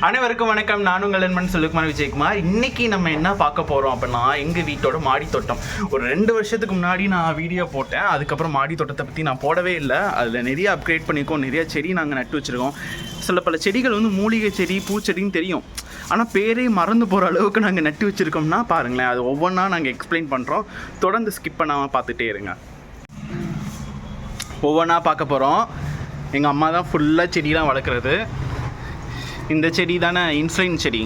அனைவருக்கும் வணக்கம். நான் உங்கள் நண்பன் செல்வகுமார் விஜயகுமார். இன்னைக்கு நம்ம என்ன பார்க்க போகிறோம் அப்படின்னா, எங்கள் வீட்டோட மாடி தோட்டம். ஒரு 2 வருஷத்துக்கு முன்னாடி நான் வீடியோ போட்டேன். அதுக்கப்புறம் மாடி தோட்டத்தை பற்றி நான் போடவே இல்லை. அதில் நிறைய அப்கிரேட் பண்ணியிருக்கோம், நிறைய செடி நாங்கள் நட்டு வச்சுருக்கோம். சில பல செடிகள் வந்து மூலிகை செடி, பூச்செடின்னு தெரியும், ஆனால் பேரே மறந்து போகிற அளவுக்கு நாங்கள் நட்டு வச்சுருக்கோம்னா பாருங்களேன். அது ஒவ்வொன்றா நாங்கள் எக்ஸ்பிளைன் பண்ணுறோம். தொடர்ந்து ஸ்கிப் பண்ணாமல் பார்த்துட்டே இருங்க. ஒவ்வொன்றா பார்க்க போகிறோம். எங்கள் அம்மா தான் ஃபுல்லாக செடியெலாம் வளர்க்குறது. இந்த செடி தானே இன்சுலின் செடி.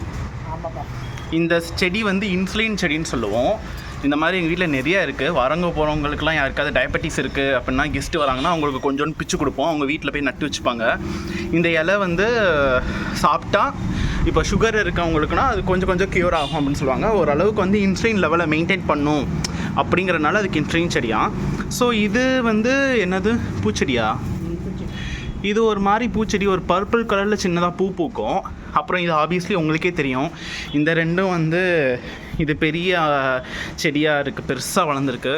இந்த செடி வந்து இன்சுலின் செடின்னு சொல்லுவோம். இந்த மாதிரி எங்கள் வீட்டில் நிறையா இருக்குது. வரங்க போகிறவங்களுக்குலாம் யாருக்காவது டயபெட்டிஸ் இருக்குது அப்படின்னா, கெஸ்ட்டு வராங்கன்னா அவங்களுக்கு கொஞ்சோண்டு பிச்சு கொடுப்போம். அவங்க வீட்டில் போய் நட்டு வச்சுப்பாங்க. இந்த இலை வந்து சாப்பிட்டா இப்போ சுகர் இருக்கவங்களுக்குனா அது கொஞ்சம் கொஞ்சம் க்யூர் ஆகும் அப்படின்னு சொல்லுவாங்க. ஓரளவுக்கு வந்து இன்சுலின் லெவலை மெயின்டைன் பண்ணும் அப்படிங்கிறனால அதுக்கு இன்சுலின் செடியா. ஸோ இது வந்து என்னது, பூச்செடியா? இது ஒரு மாதிரி பூச்செடி, ஒரு பர்பிள் கலரில் சின்னதாக பூ பூக்கும். அப்புறம் இது ஆப்வியஸ்லி உங்களுக்கே தெரியும். இந்த ரெண்டும் வந்து இது பெரிய செடியாக இருக்குது, பெருசாக வளர்ந்துருக்கு.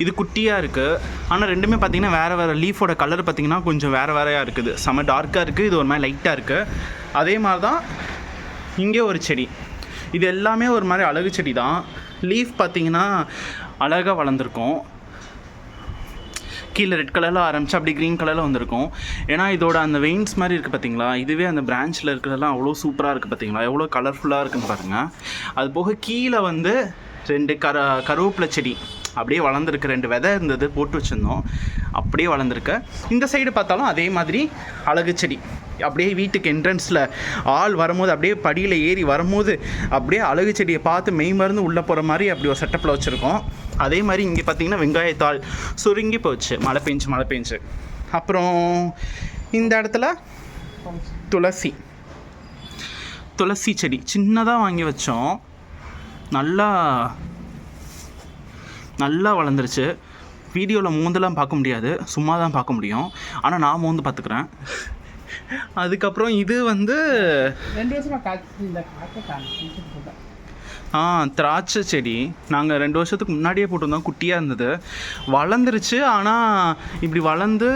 இது குட்டியாக இருக்குது. ஆனால் ரெண்டுமே பார்த்திங்கன்னா வேறு லீஃபோட கலர் பார்த்திங்கன்னா கொஞ்சம் வேறையாக இருக்குது. செம டார்க்காக இருக்குது, இது ஒரு மாதிரி லைட்டாக இருக்குது. அதே மாதிரி தான் இங்கே ஒரு செடி. இது எல்லாமே ஒரு மாதிரி அழகு செடி தான். லீஃப் பார்த்திங்கன்னா அழகாக வளர்ந்துருக்கும். கீழே ரெட் கலரில் ஆரம்பிச்சு அப்படி க்ரீன் கலரில் வந்திருக்கும். ஏன்னா இதோட அந்த வெயின்ஸ் மாதிரி இருக்குது பார்த்தீங்களா, இதுவே அந்த பிரான்ச்சில் இருக்கிறதெல்லாம் அவ்வளோ சூப்பராக இருக்குது பார்த்தீங்களா, எவ்வளோ கலர்ஃபுல்லாக இருக்குன்னு பாருங்கள். அது போக கீழே வந்து 2 கருவேப்பிலை செடி அப்படியே வளர்ந்துருக்கு. 2 விதை இருந்தது, போட்டு வச்சுருந்தோம், அப்படியே வளர்ந்துருக்கு. இந்த சைடு பார்த்தாலும் அதே மாதிரி அழகு செடி. அப்படியே வீட்டுக்கு என்ட்ரன்ஸில் ஆள் வரும்போது அப்படியே படியில் ஏறி வரும்போது அப்படியே அழகு செடியை பார்த்து மெய் மருந்து உள்ளே போகிற மாதிரி அப்படி ஒரு செட்டப்பில் வச்சுருக்கோம். அதே மாதிரி இங்கே பார்த்திங்கன்னா வெங்காயத்தாள் சுருங்கி போச்சு, மழை பெஞ்சு. அப்புறம் இந்த இடத்துல துளசி செடி சின்னதாக வாங்கி வச்சோம். நல்லா வளர்ந்துருச்சு. வீடியோவில் மூந்தெல்லாம் பார்க்க முடியாது, சும்மா தான் பார்க்க முடியும். ஆனால் நான் மூந்து பார்த்துக்கிறேன். அதுக்கப்புறம் இது வந்து 2 வருஷமாக திராட்சை செடி. நாங்கள் 2 வருஷத்துக்கு முன்னாடியே போட்டிருந்தோம், குட்டியாக இருந்தது, வளர்ந்துருச்சு. ஆனால் இப்படி வளர்ந்து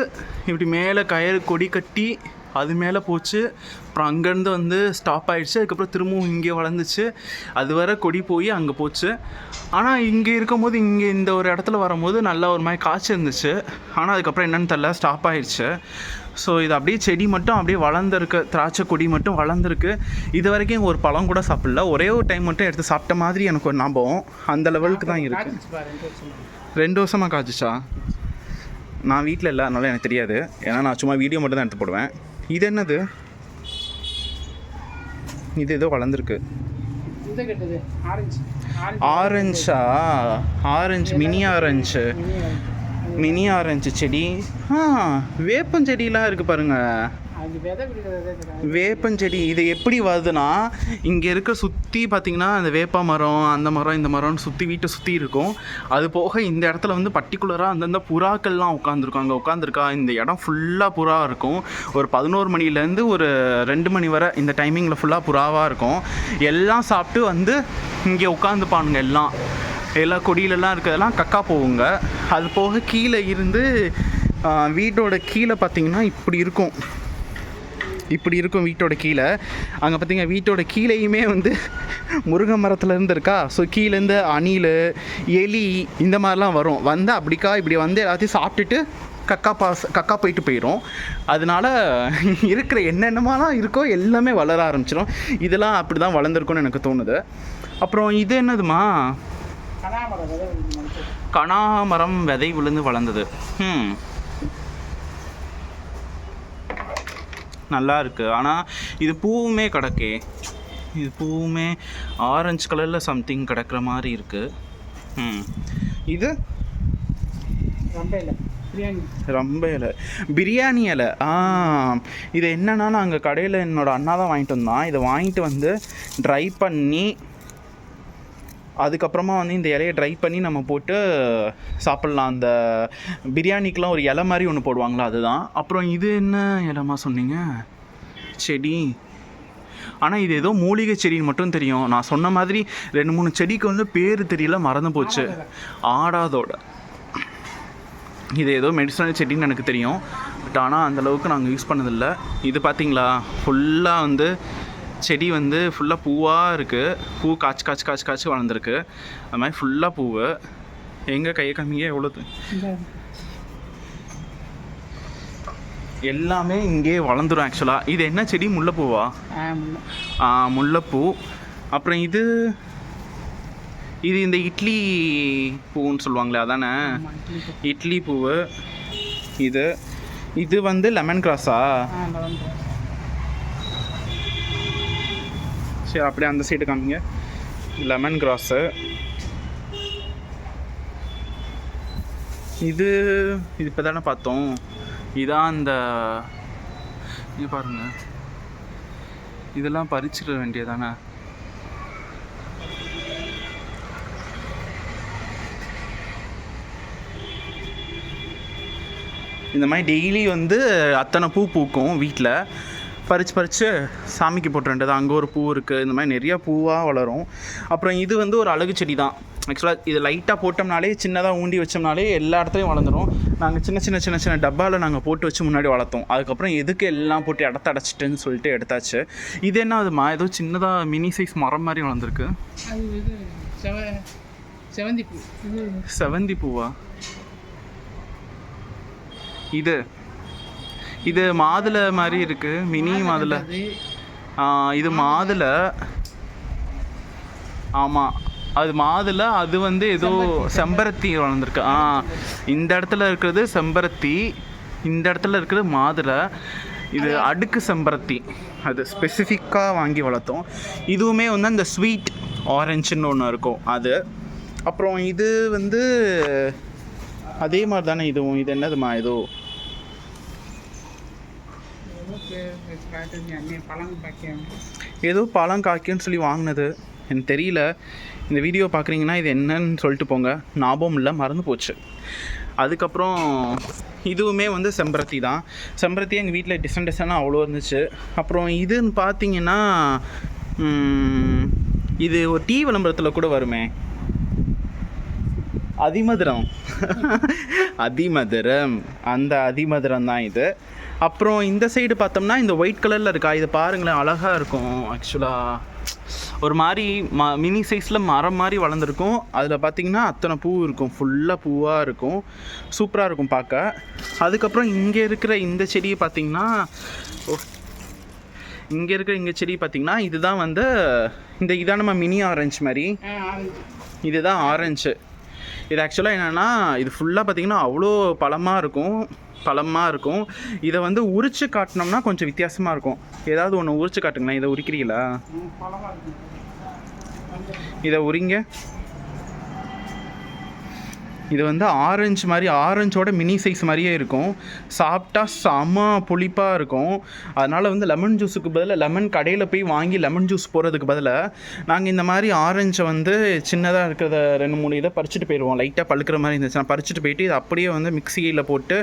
இப்படி மேலே கயிறு கொடி கட்டி அது மேலே போச்சு. அப்புறம் அங்கேருந்து வந்து ஸ்டாப் ஆகிடுச்சு. அதுக்கப்புறம் திரும்பவும் இங்கே வளர்ந்துச்சு. அது வர கொடி போய் அங்கே போச்சு. ஆனால் இங்கே இருக்கும்போது இங்கே இந்த ஒரு இடத்துல வரும்போது நல்லா ஒரு மாதிரி காய்ச்சி இருந்துச்சு. ஆனால் அதுக்கப்புறம் என்னென்னு தெரில, ஸ்டாப் ஆகிடுச்சு. ஸோ இது அப்படியே செடி மட்டும் அப்படியே வளர்ந்துருக்கு, திராட்சை கொடி மட்டும் வளர்ந்துருக்கு. இது வரைக்கும் ஒரு பழம் கூட சாப்பிடல. ஒரே ஒரு டைம் மட்டும் எடுத்து சாப்பிட்ட மாதிரி எனக்கு ஒரு ஞாபகம். அந்த லெவலுக்கு தான் இருக்குது. 2 வருஷமாக காய்ச்சிச்சா? நான் வீட்டில் இல்லை, அதனால எனக்கு தெரியாது. ஏன்னா நான் சும்மா வீடியோ மட்டும் தான் எடுத்து போடுவேன். இது என்னது? இது ஏதோ வளர்ந்துருக்கு. ஆரஞ்சு, மினி ஆரஞ்சு செடி. வேப்பஞ்செடியெலாம் இருக்குது பாருங்கள், வேப்பஞ்செடி. இது எப்படி வருதுன்னா, இங்கே இருக்க சுற்றி பார்த்திங்கன்னா அந்த வேப்ப மரம், அந்த மரம், இந்த மரம்னு சுற்றி வீட்டை சுற்றி இருக்கும். அது போக இந்த இடத்துல வந்து பர்டிகுலராக அந்தந்த புறாக்கள்லாம் உட்காந்துருக்கும். அங்கே உட்காந்துருக்கா, இந்த இடம் ஃபுல்லாக புறா இருக்கும். ஒரு 11 மணிலேருந்து ஒரு 2 மணி வரை இந்த டைமிங்கில் ஃபுல்லாக புறாவாக இருக்கும். எல்லாம் சாப்பிட்டு வந்து இங்கே உட்காந்துப்பானுங்க. எல்லா கொடியிலலாம் இருக்கிறதெல்லாம் கக்கா போகுங்க. அது போக கீழே இருந்து வீட்டோட கீழே பார்த்திங்கன்னா இப்படி இருக்கும் வீட்டோட கீழே. அங்கே பார்த்திங்க, வீட்டோட கீழேயுமே வந்து முருங்கை மரத்துலேருந்து இருக்கா. ஸோ கீழேருந்து அணில், எலி இந்த மாதிரிலாம் வரும். வந்து இப்படி வந்து எல்லாத்தையும் சாப்பிட்டுட்டு கக்கா போயிடும். அதனால இருக்கிற என்னென்னமாலாம் இருக்கோ எல்லாமே வளர ஆரம்பிச்சிடும். இதெல்லாம் அப்படி தான் வளர்ந்துருக்குன்னு எனக்கு தோணுது. அப்புறம் இது என்னதுமா? கனாமரம் விதை விழுந்து வளர்ந்தது. நல்லா இருக்குது. ஆனால் இது பூவுமே கிடக்கே. இது பூவுமே ஆரஞ்சு கலரில் சம்திங் கிடக்கிற மாதிரி இருக்குது. இது ரொம்ப இலை, பிரியாணி இலை. இது என்னன்னா, நாங்கள் கடையில் என்னோடய அண்ணா தான் வாங்கிட்டு வந்தான். இதை வாங்கிட்டு வந்து ட்ரை பண்ணி, அதுக்கப்புறமா வந்து இந்த இலையை ட்ரை பண்ணி நம்ம போட்டு சாப்பிட்லாம். அந்த பிரியாணிக்கெலாம் ஒரு இலை மாதிரி ஒன்று போடுவாங்களா, அதுதான். அப்புறம் இது என்ன இலைமா சொன்னீங்க? செடி. ஆனால் இது ஏதோ மூலிகை செடின்னு மட்டும் தெரியும். நான் சொன்ன மாதிரி 2-3 செடிக்கு வந்து பேர் தெரியல, மறந்து போச்சு. ஆடாதோட இது ஏதோ மெடிசனல் செடின்னு எனக்கு தெரியும். பட் ஆனால் அந்தளவுக்கு நாங்கள் யூஸ் பண்ணதில்லை. இது பார்த்திங்களா, ஃபுல்லாக வந்து செடி வந்து ஃபுல்லாக பூவாக இருக்குது. பூ காய்ச்சி வளர்ந்துருக்கு. அது மாதிரி ஃபுல்லாக பூவு. எங்கே கையை காமிங்க எவ்வளோ எல்லாமே இங்கே வளர்ந்துடும் ஆக்சுவலாக. இது என்ன செடி? முல்லைப்பூவா? முல்லைப்பூ. அப்புறம் இது இந்த இட்லி பூன்னு சொல்லுவாங்களே அதானே? இட்லி பூவு. இது வந்து லெமன் கிராஸா? சரி, அப்படியே அந்த சைடு காமிங்க. Lemongrass. இது இப்போ தானே பார்த்தோம். இதான் இந்த இது பாருங்க. இதெல்லாம் பறிச்சிட வேண்டியதானே? இந்த மாதிரி டெய்லி வந்து அத்தனை பூ பூக்கும் வீட்டில். பறித்து சாமிக்கு போட்டு வேண்டியது. அங்கே ஒரு பூ இருக்குது. இந்த மாதிரி நிறையா பூவாக வளரும். அப்புறம் இது வந்து ஒரு அழகு செடி தான் ஆக்சுவலாக. இது லைட்டாக போட்டோம்னாலே, சின்னதாக ஊண்டி வச்சோம்னாலே எல்லா இடத்துலையும் வளர்ந்துடும். நாங்கள் சின்ன டப்பாவில் நாங்கள் போட்டு வச்சு முன்னாடி வளர்த்தோம். அதுக்கப்புறம் எதுக்கு எல்லாம் போட்டு இடத்த அடைச்சிட்டுன்னு சொல்லிட்டு எடுத்தாச்சு. இது என்ன அதுமா? ஏதோ சின்னதாக மினி சைஸ் மரம் மாதிரி வளர்ந்துருக்கு. செவந்தி பூவா? இது மாதுளை மாதிரி இருக்கு. மினி மாதுளை. இது மாதுளை. ஆமாம், அது மாதுளை. அது வந்து ஏதோ செம்பருத்தி வளர்ந்துருக்கு. இந்த இடத்துல இருக்கிறது செம்பருத்தி, இந்த இடத்துல இருக்கிறது மாதுளை. இது அடுக்கு செம்பருத்தி. அது ஸ்பெசிஃபிக்காக வாங்கி வளர்த்தோம். இதுவுமே வந்து அந்த ஸ்வீட் ஆரஞ்சுன்னு ஒன்று இருக்கும் அது. அப்புறம் இது வந்து அதே மாதிரி தானே இதுவும். இது என்னதுமா? ஏதோ பழம் காய்க்குன்னு சொல்லி வாங்கினது, எனக்கு தெரியல. இந்த வீடியோ பார்க்குறீங்கன்னா இது என்னன்னு சொல்லிட்டு போங்க. ஞாபகம் இல்லை, மறந்து போச்சு. அதுக்கப்புறம் இதுவுமே வந்து செம்பருத்தி தான். செம்பருத்தி எங்கள் வீட்டில் டிசைனாக அவ்வளோ இருந்துச்சு. அப்புறம் இதுன்னு பார்த்தீங்கன்னா இது ஒரு டீ விளம்பரத்தில் கூட வருமே, அதிமதுரம். அந்த அதிமதுரம் தான் இது. அப்புறம் இந்த சைடு பார்த்தோம்னா இந்த ஒயிட் கலரில் இருக்கா, இது பாருங்களேன், அழகாக இருக்கும். ஆக்சுவலாக ஒரு மாதிரி மினி சைஸில் மரம் மாதிரி வளர்ந்துருக்கும். அதில் பார்த்திங்கன்னா அத்தனை பூ இருக்கும். ஃபுல்லாக பூவாக இருக்கும். சூப்பராக இருக்கும் பார்க்க. அதுக்கப்புறம் இங்கே இருக்கிற இந்த செடியை பார்த்திங்கன்னா செடி பார்த்திங்கன்னா இதுதான் வந்து இதான் நம்ம மினி ஆரஞ்சு மாதிரி. இதுதான் ஆரஞ்சு. இது ஆக்சுவலாக என்னென்னா, இது ஃபுல்லாக பார்த்திங்கன்னா அவ்வளோ பழமாக இருக்கும். இதை வந்து உரிச்சு காட்டினோம்னா கொஞ்சம் வித்தியாசமாக இருக்கும். ஏதாவது ஒன்று உரிச்சு காட்டுங்களேன். இதை உரிக்கிறீங்களா? இதை உரிங்க. இது வந்து ஆரஞ்சு மாதிரி, ஆரஞ்சோட மினி சைஸ் மாதிரியே இருக்கும். சாப்பிட்டா செம்ம புளிப்பாக இருக்கும். அதனால் வந்து லெமன் ஜூஸுக்கு பதிலாக, லெமன் கடையில் போய் வாங்கி லெமன் ஜூஸ் போடுறதுக்கு பதிலாக நாங்கள் இந்த மாதிரி ஆரஞ்சை வந்து சின்னதாக இருக்கிறத 2-3 இதை பறிச்சுட்டு போயிடுவோம். லைட்டாக பழுக்கிற மாதிரி இருந்துச்சுன்னா பறிச்சுட்டு போயிட்டு இது அப்படியே வந்து மிக்சியில் போட்டு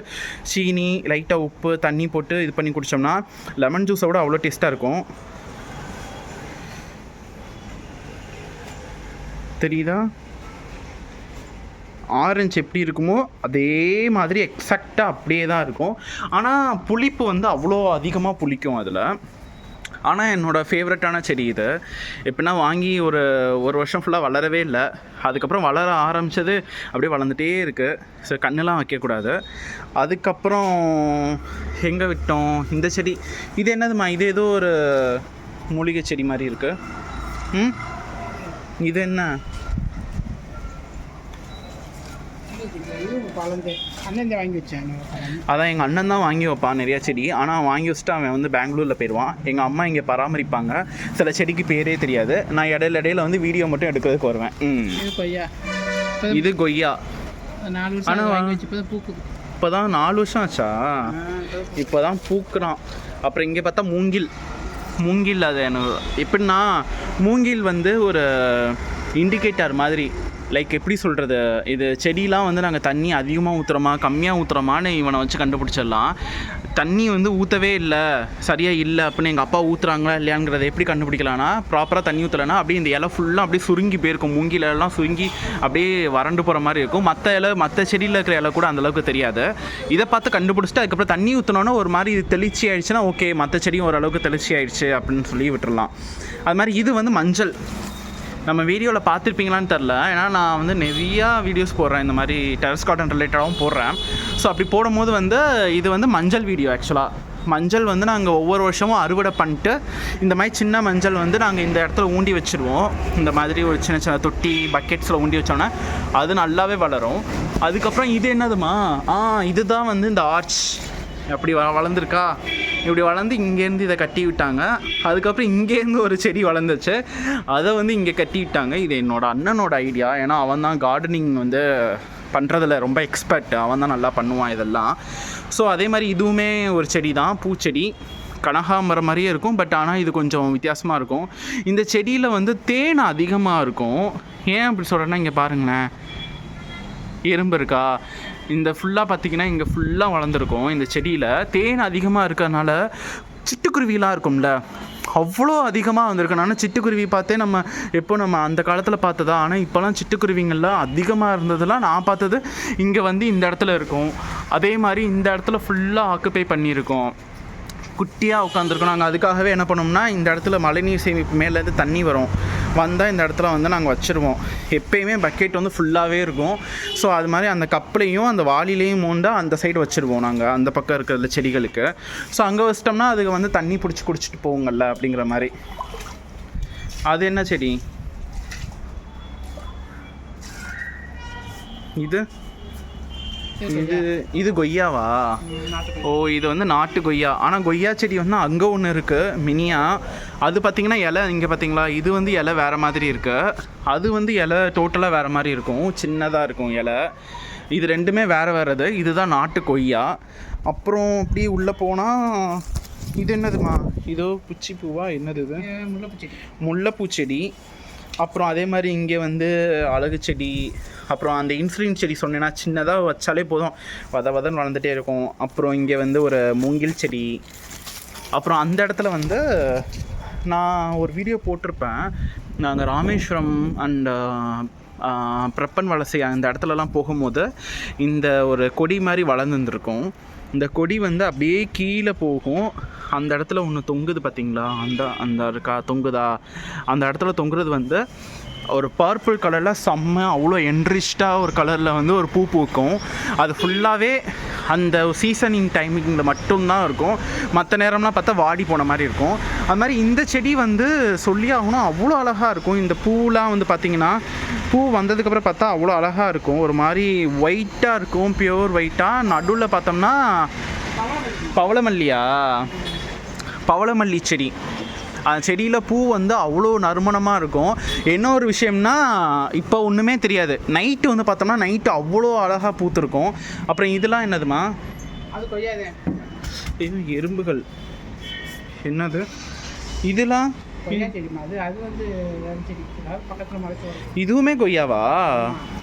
சீனி, லைட்டாக உப்பு, தண்ணி போட்டு இது பண்ணி குடித்தோம்னா லெமன் ஜூஸை விட அவ்வளோ டேஸ்ட்டாக இருக்கும். தெரியுதா? ஆரஞ்சு எப்படி இருக்குமோ அதே மாதிரி எக்ஸாக்டாக அப்படியே தான் இருக்கும். ஆனால் புளிப்பு வந்து அவ்வளோ அதிகமாக புளிக்கும் அதில். ஆனால் என்னோடய ஃபேவரட்டான செடி இது. எப்படின்னா வாங்கி ஒரு வருஷம் ஃபுல்லாக வளரவே இல்லை. அதுக்கப்புறம் வளர ஆரம்பித்தது அப்படியே வளர்ந்துட்டே இருக்குது. ஸோ கண்ணெலாம் வைக்கக்கூடாது. அதுக்கப்புறம் எங்கே விட்டோம்? இந்த செடி இது என்னதுமா? இது ஏதோ ஒரு மூலிகை செடி மாதிரி இருக்குது. இது என்ன? அதான் எங்கள் அண்ணன் தான் வாங்கி வைப்பான் நிறையா செடி. ஆனால் வாங்கி வச்சுட்டு அவன் வந்து பெங்களூரில் போயிடுவான். எங்கள் அம்மா இங்கே பராமரிப்பாங்க. சில செடிக்கு பேரே தெரியாது. நான் இடையில வந்து வீடியோ மட்டும் எடுக்கிறதுக்கு வருவேன். இது கொய்யா. ஆனால் இப்போ தான் 4 வருஷம் ஆச்சா? இப்போ தான் பூக்குறான். அப்புறம் இங்கே பார்த்தா மூங்கில். அது எனக்கு எப்படின்னா, மூங்கில் வந்து ஒரு இண்டிகேட்டர் மாதிரி. லைக் எப்படி சொல்கிறது, இது செடியெலாம் வந்து நாங்கள் தண்ணி அதிகமாக ஊற்றுறோமா கம்மியாக ஊற்றுறோமான்னு இவனை வச்சு கண்டுபிடிச்சிடலாம். தண்ணி வந்து ஊற்றவே இல்லை, சரியாக இல்லை அப்படின்னு எங்கள் அப்பா ஊற்றுறாங்களா இல்லையாங்கிறத எப்படி கண்டுபிடிக்கலாம்னா, ப்ராப்பராக தண்ணி ஊற்றலைன்னா அப்படியே இந்த இலை ஃபுல்லாக அப்படியே சுருங்கி போயிருக்கும். மூங்கிலெல்லாம் சுருங்கி அப்படியே வறண்டு போகிற மாதிரி இருக்கும். மற்ற செடியில் இருக்கிற இலை கூட அந்தளவுக்கு தெரியாது. இதை பார்த்து கண்டுபிடிச்சிட்டு அதுக்கப்புறம் தண்ணி ஊற்றினோன்னா ஒரு மாதிரி தெளிச்சி ஆயிடுச்சுன்னா ஓகே, மற்ற செடியும் ஓரளவுக்கு தெளிச்சி ஆயிடுச்சு அப்படின்னு சொல்லி விட்டுடலாம். அது மாதிரி இது வந்து மஞ்சள். நம்ம வீடியோவில் பார்த்துருப்பீங்களான்னு தெரில, ஏன்னா நான் வந்து நிறையா வீடியோஸ் போடுறேன், இந்த மாதிரி டெரஸ் கார்டன் ரிலேட்டடாகவும் போடுறேன். ஸோ அப்படி போடும்போது வந்து இது வந்து மஞ்சள் வீடியோ. ஆக்சுவலாக மஞ்சள் வந்து நாங்கள் ஒவ்வொரு வருஷமும் அறுவடை பண்ணிட்டு இந்த மாதிரி சின்ன மஞ்சள் வந்து நாங்கள் இந்த இடத்துல ஊண்டி வச்சுருவோம். இந்த மாதிரி ஒரு சின்ன சின்ன தொட்டி பக்கெட்ஸில் ஊண்டி வச்சோன்னா அது நல்லாவே வளரும். அதுக்கப்புறம் இது என்னதுமா, இதுதான் வந்து இந்த ஆர்ச் அப்படி வளர்ந்துருக்கா, இப்படி வளர்ந்து இங்கேருந்து இதை கட்டி விட்டாங்க. அதுக்கப்புறம் இங்கேருந்து ஒரு செடி வளர்ந்துச்சு, அதை வந்து இங்கே கட்டி விட்டாங்க. இது என்னோடய அண்ணனோட ஐடியா. ஏன்னா அவன் தான் கார்டனிங் வந்து பண்ணுறதில் ரொம்ப எக்ஸ்பர்ட், அவன் தான் நல்லா பண்ணுவான் இதெல்லாம். ஸோ அதே மாதிரி இதுவுமே ஒரு செடி தான், பூச்செடி. கனகாம்பரம் மாதிரியே இருக்கும், பட் ஆனால் இது கொஞ்சம் வித்தியாசமாக இருக்கும். இந்த செடியில் வந்து தேன் அதிகமாக இருக்கும். ஏன் அப்படி சொல்கிறேன்னா, இங்கே பாருங்களேன், எறும்பு இருக்கா, இந்த ஃபுல்லாக பார்த்திங்கன்னா இங்கே ஃபுல்லாக வளர்ந்துருக்கும். இந்த செடியில் தேன் அதிகமாக இருக்கிறதுனால சிட்டுக்குருவிலாம் இருக்கும்ல, அவ்வளோ அதிகமாக வந்திருக்கனால சிட்டுக்குருவி பார்த்தே நம்ம அந்த காலத்தில் பார்த்ததா. ஆனால் இப்போலாம் சிட்டுக்குருவிங்கள்லாம் அதிகமாக இருந்ததுலாம் நான் பார்த்தது இங்கே வந்து இந்த இடத்துல இருக்கும். அதே மாதிரி இந்த இடத்துல ஃபுல்லாக ஆக்குப்பை பண்ணியிருக்கோம், குட்டியாக உட்காந்துருக்கோம். நாங்கள் அதுக்காகவே என்ன பண்ணோம்னா, இந்த இடத்துல மழைநீர் சேமிப்பு மேலேருந்து தண்ணி வந்தால் இந்த இடத்துல வந்து நாங்கள் வச்சுருவோம். எப்போயுமே பக்கெட் வந்து ஃபுல்லாகவே இருக்கும். ஸோ அது மாதிரி அந்த கப்பலையும் அந்த வாளிலையும் மூண்டா அந்த சைடு வச்சுருவோம் நாங்கள், அந்த பக்கம் இருக்கிற செடிகளுக்கு. ஸோ அங்கே வச்சிட்டோம்னா அதுக்கு வந்து தண்ணி பிடிச்சி குடிச்சிட்டு போவோங்கள்ல அப்படிங்கிற மாதிரி. அது என்ன செடி இது? இது கொய்யாவா? ஓ, இது வந்து நாட்டு கொய்யா. ஆனால் கொய்யா செடி வந்து அங்கே ஒன்று இருக்குது மினியா. அது பார்த்திங்கன்னா இலை, இங்கே பார்த்தீங்களா, இது வந்து இலை வேறு மாதிரி இருக்குது. அது வந்து இலை டோட்டலாக வேறு மாதிரி இருக்கும், சின்னதாக இருக்கும் இலை. இது ரெண்டுமே வேறு. இதுதான் நாட்டு கொய்யா. அப்புறம் இப்படி உள்ளே போனால் இது என்னதுமா, இதோ பிச்சி பூவா என்னது இது? முல்லைப்பூச்செடி. அப்புறம் அதே மாதிரி இங்கே வந்து அழகு செடி. அப்புறம் அந்த இன்சுலின் செடி சொன்னேன்னா சின்னதாக வச்சாலே போதும், வதன்னு வளர்ந்துட்டே இருக்கும். அப்புறம் இங்கே வந்து ஒரு மூங்கில் செடி. அப்புறம் அந்த இடத்துல வந்து நான் ஒரு வீடியோ போட்டிருப்பேன், நாங்கள் ராமேஸ்வரம் அண்ட் பிரப்பன் வலசை அந்த இடத்துலலாம் போகும்போது இந்த ஒரு கொடி மாதிரி வளர்ந்துருக்கும். இந்த கொடி வந்து அப்படியே கீழே போகும். அந்த இடத்துல ஒன்று தொங்குது பார்த்தீங்களா, அந்த இருக்கா தொங்குதா, அந்த இடத்துல தொங்குறது வந்து ஒரு பர்பிள் கலரில் செம்ம அவ்வளோ என்ரிச்டாக ஒரு கலரில் வந்து ஒரு பூ பூக்கும். அது ஃபுல்லாகவே அந்த சீசனிங் டைமிங்கில் மட்டும்தான் இருக்கும். மற்ற நேரம்லாம் பார்த்தா வாடி போன மாதிரி இருக்கும். அது மாதிரி இந்த செடி வந்து சொல்லி ஆகணும், அவ்வளோ அழகாக இருக்கும். இந்த பூலாம் வந்து பார்த்திங்கன்னா, பூ வந்ததுக்கப்புறம் பார்த்தா அவ்வளோ அழகாக இருக்கும். ஒரு மாதிரி ஒயிட்டாக இருக்கும், பியூர் ஒயிட்டாக. நடுவில் பார்த்தோம்னா பவளமல்லி செடி. அந்த செடியில் பூ வந்து அவ்வளோ நறுமணமாக இருக்கும். என்ன ஒரு விஷயம்னா, இப்போ ஒன்றுமே தெரியாது, நைட்டு வந்து பார்த்தோம்னா நைட்டு அவ்வளோ அழகாக பூத்துருக்கும். அப்புறம் இதெல்லாம் என்னதுமா? அது கொய்யாது. எறும்புகள் என்னது இதெல்லாம்? இதுவுமே கொய்யாவா?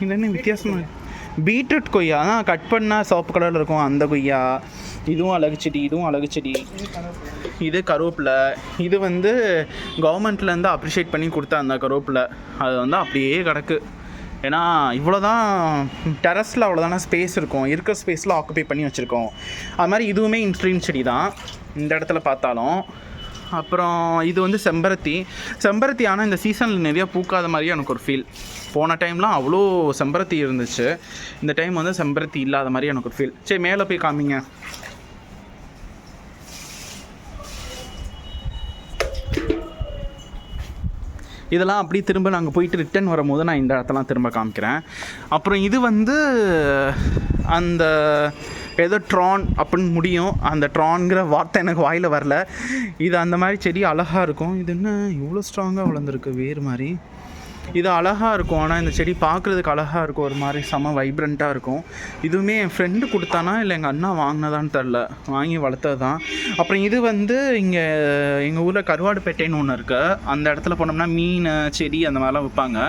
இது என்ன வித்தியாசமாக? பீட்ரூட் கொய்யா தான், கட் பண்ணால் சிவப்பு கலரில் இருக்கும் அந்த கொய்யா. இதுவும் அழகு செடி, இதுவும் அழகு செடி. இது கருவேப்பிலை. இது வந்து கவர்மெண்ட்லேருந்து அப்ரிஷியேட் பண்ணி கொடுத்த அந்த கருவேப்பிலை, அது வந்து அப்படியே கிடக்கு. ஏன்னா இவ்வளோ தான் டெரஸில் அவ்வளோதான ஸ்பேஸ் இருக்கும், இருக்கிற ஸ்பேஸில் ஆக்குபை பண்ணி வச்சுருக்கோம். அது மாதிரி இதுவுமே இன்சுலின் செடி தான் இந்த இடத்துல பார்த்தாலும். அப்புறம் இது வந்து செம்பருத்தி. ஆனால் இந்த சீசனில் நிறையா பூக்காத மாதிரியே எனக்கு ஒரு ஃபீல். போன டைம்லாம் அவ்வளோ செம்பருத்தி இருந்துச்சு, இந்த டைம் வந்து செம்பருத்தி இல்லாத மாதிரி எனக்கு ஒரு ஃபீல். சரி, மேலே போய் காமிங்க. இதெல்லாம் அப்படி திரும்ப நாங்கள் போயிட்டு ரிட்டன் வரும்போது நான் இந்த இடத்தெல்லாம் திரும்ப காமிக்கிறேன். அப்புறம் இது வந்து அந்த ஏதோ ட்ரான் அப்படின்னு முடியும், அந்த ட்ரான்கிற வார்த்தை எனக்கு வாயில் வரல. இது அந்த மாதிரி செடி அழகாக இருக்கும். இது என்ன இவ்வளோ ஸ்ட்ராங்காக வளர்ந்துருக்கு வேறு மாதிரி? இது அழகாக இருக்கும். ஆனால் இந்த செடி பார்க்குறதுக்கு அழகாக இருக்கும், ஒரு மாதிரி செம வைப்ரண்ட்டாக இருக்கும். இதுவுமே என் ஃப்ரெண்டு கொடுத்தானா இல்லை எங்கள் அண்ணா வாங்கினதான்னு தெரில, வாங்கி வளர்த்தது தான். அப்புறம் இது வந்து இங்கே எங்கள் ஊரில் கருவாடுப்பேட்டைன்னு ஒன்று இருக்குது. அந்த இடத்துல போனோம்னா மீன் செடி அந்த மாதிரிலாம் விற்பாங்க.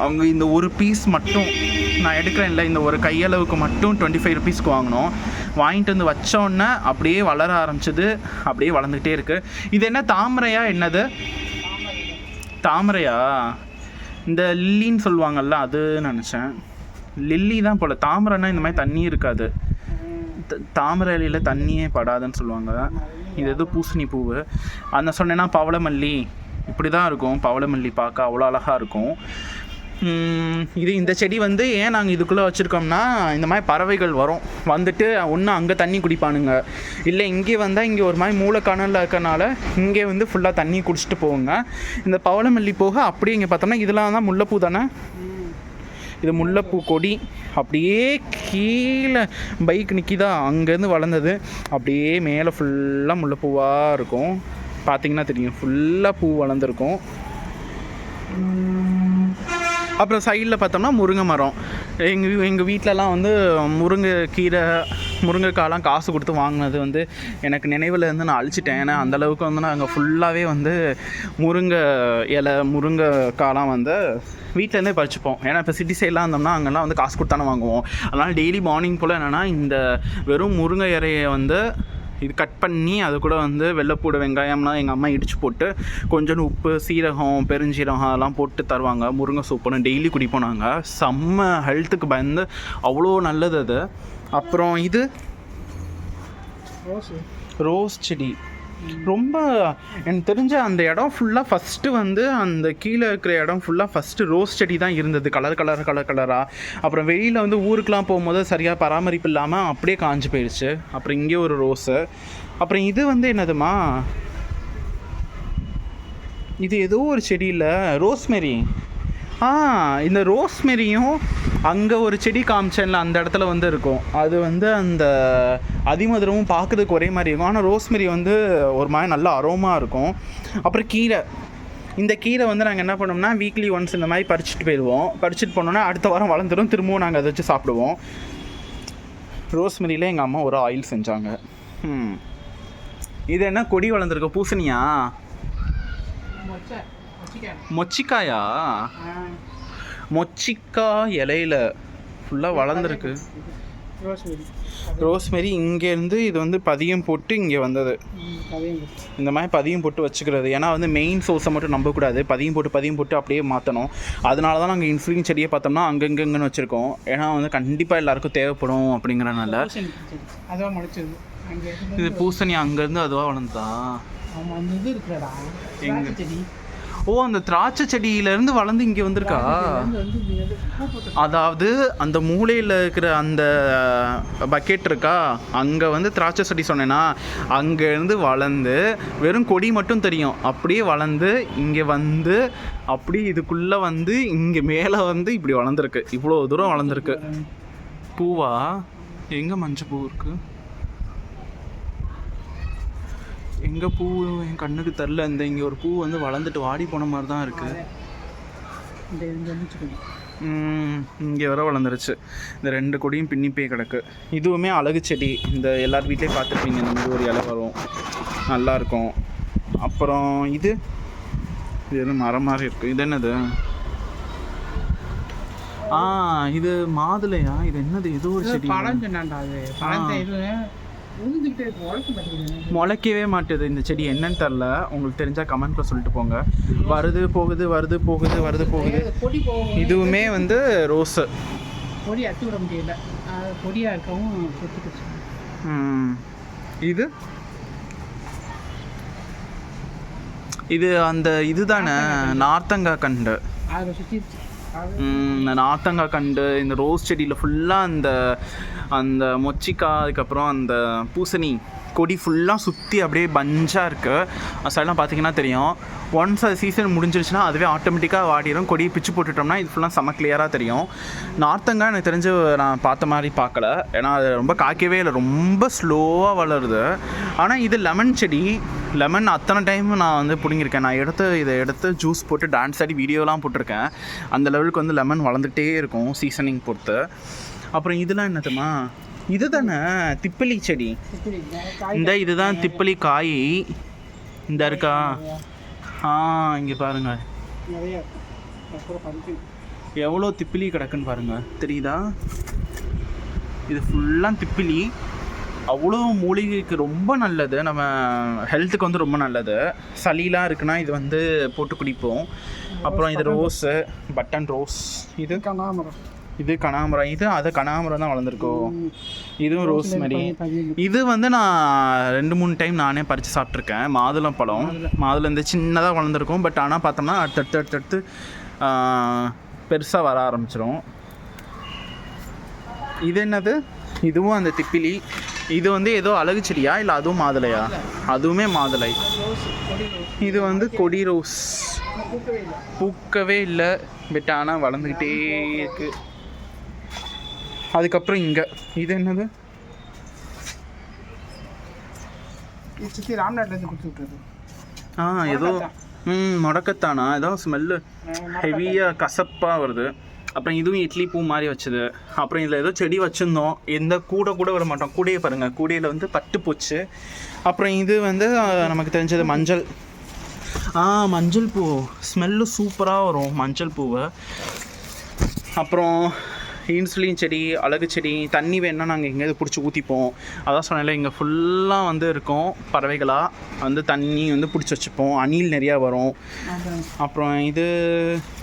அவங்க இந்த ஒரு பீஸ் மட்டும் நான் எடுக்கிறேன் இல்லை, இந்த ஒரு கையளவுக்கு மட்டும் 25 ருபீஸ்க்கு வாங்கினோம். வாங்கிட்டு வந்து வச்சோன்னே அப்படியே வளர ஆரம்பிச்சது, அப்படியே வளர்ந்துக்கிட்டே இருக்குது. இது என்ன தாமரையா என்னது? தாமரையா? இந்த லில்லின்னு சொல்லுவாங்கள்ல அது நினச்சேன். லில்லி தான் போல். தாமரைன்னா இந்த மாதிரி தண்ணி இருக்காது, தாமரை இலையில் தண்ணியே படாதுன்னு சொல்லுவாங்க. இது எது பூசணி பூவு அந்த சொன்னேன்னா பவளமல்லி இப்படி தான் இருக்கும். பவளமல்லி பார்க்க அவ்வளோ அழகாக இருக்கும். இது இந்த செடி வந்து ஏன் நாங்கள் இதுக்குள்ளே வச்சுருக்கோம்னா, இந்த மாதிரி பறவைகள் வரும், வந்துட்டு ஒன்று அங்கே தண்ணி குடிப்பானுங்க, இல்லை இங்கே வந்தால் இங்கே ஒரு மாதிரி மூளைக்கானலில் இருக்கனால இங்கே வந்து ஃபுல்லாக தண்ணி குடிச்சிட்டு போவோங்க. இந்த பவளமல்லி போக அப்படியே இங்கே பார்த்தோம்னா இதெல்லாம் தான் முல்லைப்பூ தானே, இது முல்லைப்பூ கொடி. அப்படியே கீழே பைக் நிற்கிதா, அங்கேருந்து வளர்ந்தது அப்படியே மேலே ஃபுல்லாக முல்லைப்பூவாக இருக்கும். பார்த்திங்கன்னா தெரியும், ஃபுல்லாக பூ வளர்ந்துருக்கும். அப்புறம் சைடில் பார்த்தோம்னா முருங்கை மரம். எங்கள் வீட்டிலலாம் வந்து முருங்கைக்காயெலாம் காசு கொடுத்து வாங்கினது வந்து எனக்கு நினைவில் இருந்து நான் அழிச்சிட்டேன். ஏன்னா அந்தளவுக்கு வந்து நாங்கள் ஃபுல்லாகவே வந்து முருங்கை இலை முருங்கைக்காயெலாம் வந்து வீட்டிலேருந்தே பறிச்சுப்போம். ஏன்னா இப்போ சிட்டி சைட்லாம் இருந்தோம்னா அங்கெல்லாம் வந்து காசு கொடுத்தானே வாங்குவோம். அதனால் டெய்லி மார்னிங் போல் என்னென்னா இந்த வெறும் முருங்கை இலையை வந்து இது கட் பண்ணி அது கூட வந்து வெள்ளைப்பூடு வெங்காயம்லாம் எங்கள் அம்மா இடித்து போட்டு கொஞ்சோண்டு உப்பு சீரகம் பெருஞ்சீரகம் அதெல்லாம் போட்டு தருவாங்க. முருங்கை சூப்புன்னு டெய்லி குடிப்போம் நாங்கள். செம்ம ஹெல்த்துக்கு பயந்து அவ்வளோ நல்லது அது. அப்புறம் இது ரோஸ் செடி. ரொம்ப எனக்கு தெரிஞ்ச அந்த இடம் ஃபுல்லாக ஃபஸ்ட்டு வந்து அந்த கீழே இருக்கிற இடம் ஃபுல்லாக ஃபஸ்ட்டு ரோஸ் செடி தான் இருந்தது, கலராக. அப்புறம் வெளியில் வந்து ஊருக்கெலாம் போகும்போது சரியாக பராமரிப்பு இல்லாமல் அப்படியே காஞ்சு போயிடுச்சு. அப்புறம் இங்கே ஒரு ரோஸு. அப்புறம் இது வந்து என்னதுமா, இது ஏதோ ஒரு செடியில் ரோஸ்மெரி. இந்த ரோஸ்மெரியும் அங்கே ஒரு செடி காமிச்சேன்ல அந்த இடத்துல வந்து இருக்கும். அது வந்து அந்த அதிமதுரமும் பார்க்குறதுக்கு ஒரே மாதிரி இருக்கும். ஆனால் ரோஸ்மெரி வந்து ஒரு மாதிரி நல்ல அரோமாக இருக்கும். அப்புறம் கீரை. இந்த கீரை வந்து நாங்கள் என்ன பண்ணோம்னா வீக்லி ஒன்ஸ் இந்த மாதிரி பறிச்சுட்டு போயிடுவோம். பறிச்சுட்டு போனோன்னா அடுத்த வாரம் வளர்ந்துடும், திரும்பவும் நாங்கள் அதை வச்சு சாப்பிடுவோம். ரோஸ்மெரியில் எங்கள் அம்மா ஒரு ஆயில் செஞ்சாங்க. இது என்ன கொடி வளர்ந்துருக்கு? பூசணியா? மொச்சிக்காயா? மொச்சிக்காய் இலையில ஃபுல்லாக வளர்ந்துருக்கு ரோஸ்மெரி. இங்கேருந்து இது வந்து பதியம் போட்டு இங்கே வந்தது. இந்த மாதிரி பதியம் போட்டு வச்சுக்கிறது. ஏன்னா வந்து மெயின் சோர்ஸை மட்டும் நம்பக்கூடாது, பதியம் போட்டு அப்படியே மாற்றணும். அதனால தான் நாங்கள் இன்சுலின் செடியை பார்த்தோம்னா அங்கங்கன்னு வச்சுருக்கோம். ஏன்னா வந்து கண்டிப்பாக எல்லாருக்கும் தேவைப்படும் அப்படிங்கிறனால. இது பூசணி அங்கேருந்து அதுவாக வளர்ந்ததா? எங்கே? ஓ, அந்த திராட்சை செடியிலேருந்து வளர்ந்து இங்கே வந்திருக்கா? அதாவது அந்த மூலையில் இருக்கிற அந்த பக்கெட் இருக்கா, அங்கே வந்து திராட்சை செடி சொன்னேன்னா அங்கேருந்து வளர்ந்து வெறும் கொடி மட்டும் தெரியும், அப்படியே வளர்ந்து இங்கே வந்து அப்படி இதுக்குள்ளே வந்து இங்கே மேலே வந்து இப்படி வளர்ந்துருக்கு. இவ்வளோ தூரம் வளர்ந்துருக்கு. பூவா? எங்கே மஞ்சள் பூ இருக்குது? எங்கே பூ என் கண்ணுக்கு தெரில. இந்த இங்கே ஒரு பூ வந்து வளர்ந்துட்டு வாடி போன மாதிரி தான் இருக்குது. இங்கே வர வளர்ந்துருச்சு. இந்த 2 கொடியும் பின்னி போய் கிடக்கு. இதுவுமே அழகு செடி. இந்த எல்லார் வீட்லேயும் பார்த்துருப்பீங்க, இந்த மாதிரி ஒரு இலை வரும், நல்லாயிருக்கும். அப்புறம் இது எதுவும் மரம் மாதிரி இருக்குது. இது என்னது? இது மாதுளையா? இது என்னது? ஏதோ ஒரு செடி. முளைக்கவே மாட்டுது இந்த செடி, என்னன்னு தெரில. உங்களுக்கு தெரிஞ்சால் கமெண்ட்ல சொல்லிட்டு போங்க. வருது போகுது. இதுவுமே வந்து ரோஸு. கொடி அட்டு விட முடியல, கொடியாக இருக்கவும். இது அந்த இதுதானே நார்த்தங்காய் கண்டு. நார்த்தங்காய் கண்டு. இந்த ரோஸ் செடியில் ஃபுல்லாக அந்த மொச்சிக்காய், அதுக்கப்புறம் அந்த பூசணி கொடி ஃபுல்லாக சுற்றி அப்படியே பஞ்சாக இருக்குது. அதெல்லாம் பார்த்தீங்கன்னா தெரியும். ஒன்ஸ் அது சீசன் முடிஞ்சிருச்சுன்னா அதுவே ஆட்டோமேட்டிக்காக வாடிடும். கொடியை பிச்சு போட்டுட்டோம்னா இது ஃபுல்லாக செம்ம கிளியராக தெரியும். நார்த்தங்காய் எனக்கு தெரிஞ்சு நான் பார்த்த மாதிரி பார்க்கல, ஏன்னா அது ரொம்ப காய்க்கவே இல்லை, ரொம்ப ஸ்லோவாக வளருது. ஆனால் இது லெமன் செடி. லெமன் அத்தனை டைம் நான் வந்து பிடிங்கிருக்கேன். நான் இதை எடுத்து ஜூஸ் போட்டு டான்ஸ் ஆடி வீடியோலாம் போட்டிருக்கேன். அந்த லெவலுக்கு வந்து லெமன் வளர்ந்துகிட்டே இருக்கும் சீசனிங் பொறுத்து. அப்புறம் இதெல்லாம் என்னதுமா, இது தானே திப்பலி செடி. இதுதான் திப்பலி காய். இந்த இருக்கா? இங்கே பாருங்கள் எவ்வளோ திப்பிலி கிடக்குன்னு பாருங்கள், தெரியுதா? இது ஃபுல்லாக திப்பிலி. அவ்வளோ மூலிகைக்கு ரொம்ப நல்லது, நம்ம ஹெல்த்துக்கு வந்து ரொம்ப நல்லது. சளிலாம் இருக்குன்னா இது வந்து போட்டு குடிப்போம். அப்புறம் இது ரோஸு, பட்டன் ரோஸ். இது கனகாமரம். அது கனகாமரம் தான் வளர்ந்துருக்கோம். இதுவும் ரோஸ் மாதிரி. இது வந்து நான் 2-3 டைம் நானே பறித்து சாப்பிட்ருக்கேன். மாதுளம் பழம். மாதுளம் இந்த சின்னதாக வளர்ந்துருக்கும். பட் ஆனால் பார்த்தோம்னா அடுத்தடுத்து பெருசாக வர ஆரம்பிச்சிடும். இது என்னது? இதுவும் அந்த திப்பிலி. இது வந்து ஏதோ அழகு செடியா இல்லை அதுவும் மாதுளையா? அதுவுமே மாதுளை. இது வந்து கொடி ரோஸ். பூக்கவே இல்லை, பட் ஆனால் வளர்ந்துக்கிட்டே இருக்கு. அதுக்கப்புறம் இங்கே இது என்னது? ராம்நாட்லேருந்து கொடுத்து விட்டுறது. ஏதோ முடக்கத்தானா? ஏதோ ஸ்மெல்லு ஹெவியாக கசப்பாக வருது. அப்புறம் இதுவும் இட்லி பூ மாதிரி வச்சுது. அப்புறம் இதில் ஏதோ செடி வச்சுருந்தோம். எந்த கூட விட மாட்டோம். கூடையை பாருங்கள், கூடையில் வந்து பட்டு போச்சு. அப்புறம் இது வந்து நமக்கு தெரிஞ்சது மஞ்சள். மஞ்சள் பூ ஸ்மெல்லு சூப்பராக வரும் மஞ்சள் பூவை. அப்புறம் இன்சுலின் செடி, அழகு செடி. தண்ணி வேணுன்னா நாங்கள் எங்கேயாவது பிடிச்சி ஊற்றிப்போம். அதான் சொன்னால இங்கே ஃபுல்லாக வந்து இருக்கும் பறவைகளாக வந்து தண்ணி வந்து பிடிச்சி வச்சுப்போம். அணில் நிறையா வரும். அப்புறம் இது